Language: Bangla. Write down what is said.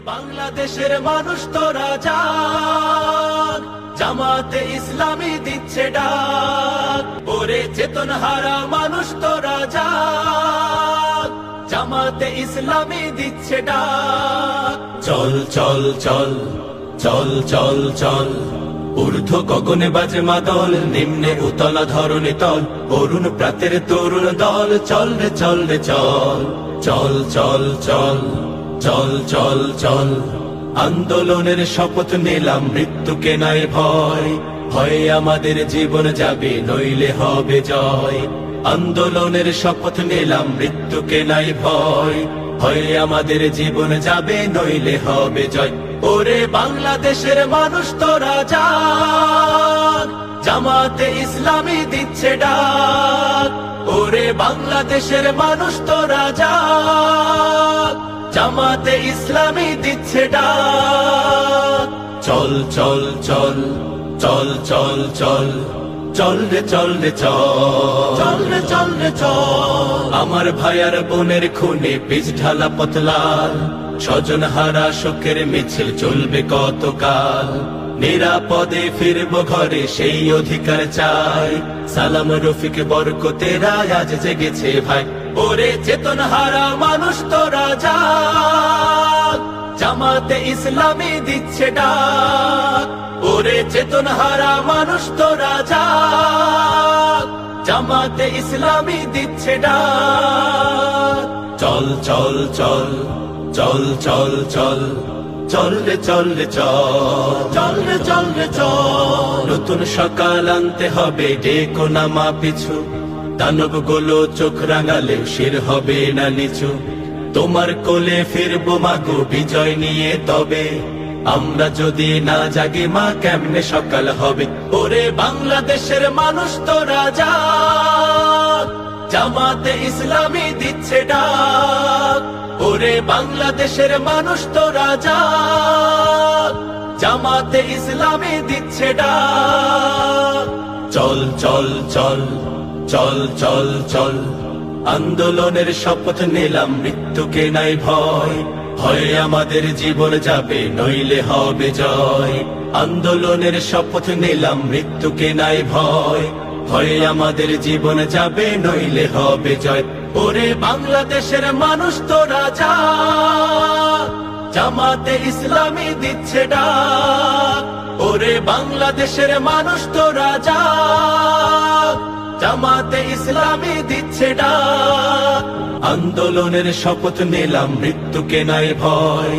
বাংলাদেশের মানুষ তোরা জাগ, জামাতে ইসলামী দিচ্ছে ডাক। ওরে চেতনহারা মানুষ তোরা জাগ, জামাতে ইসলামী দিচ্ছে ডাক। চল চল চল চল চল চল, ঊর্ধ্ব গগনে বাজে মাদল, নিম্নে উতলা ধরণী তল, অরুণ প্রাতের তরুণ দল। চল রে চল রে চল, চল চল চল চল চল চল, আন্দোলনের শপথ নিলাম, মৃত্যুকে নাই ভয়। ভয়ে আমাদের জীবন যাবে, নইলে হবে জয়। আন্দোলনের শপথ নিলাম, মৃত্যুকে নাই ভয়। ভয়ে আমাদের জীবন যাবে, নইলে হবে জয়। ওরে বাংলাদেশের মানুষ তোরা জাগ, জামাতে ইসলামী দিচ্ছে ডাক। ওরে বাংলাদেশের মানুষ তোরা জাগ, জামাতে ইসলামী দিচ্ছে ডাক। চল চল চল চল চল চল, চল রে চল রে চল, চল রে চল রে চল। আমার ভাইয়ার বোনের খুনে বীজ ঢালা পথলাল, স্বজন হারা শোকের মিছিল চলবে কতকাল। নিরাপদে ফিরবো ঘরে, সেই অধিকার চাই। সালাম রফিক বরকতেরা আজ জেগেছে ভাই। ওরে চেতনহারা মানুষ তোরা জাগ, জামাতে ইসলামী দিচ্ছে ডাক। ওরে চেতনহারা মানুষ তোরা জাগ, জামাতে ইসলামী দিচ্ছে ডাক। চল চল চল চল চল চল, চল রে চল রে চল, চল রে চল রে চল। নতুন সকাল আনতে হবে, ডেকো নামা পিছু। দানব গুলো চোখ রাঙালে শির হবে না নিচু। তোমার কোলে ফিরবো মাগো বিজয় নিয়ে তবে, আমরা যদি না জাগি মা কেমনে সকাল হবে। ওরে বাংলাদেশের মানুষ তোরা জাগ, জামাতে ইসলামী দিচ্ছে ডাক। ওরে বাংলাদেশের মানুষ তোরা জাগ, জামাতে ইসলামী দিচ্ছে ডাক। চল চল চল চল চল চল, আন্দোলনের শপথ নিলাম, মৃত্যুকে নাই ভয়। ভয়ে আমাদের জীবন যাবে, নইলে হবে জয়। আন্দোলনের শপথ নিলাম, মৃত্যুকে নাই ভয়। ভয়ে আমাদের জীবন যাবে, নইলে হবে জয়। ওরে বাংলাদেশের মানুষ তোরা জাগ, জামাতে ইসলামী দিচ্ছে ডাক। ওরে বাংলাদেশের মানুষ তোরা জাগ, জামাতে ইসলামী দিচ্ছে ডাক। আন্দোলনের শপথ নিলাম, মৃত্যুকে নাই ভয়।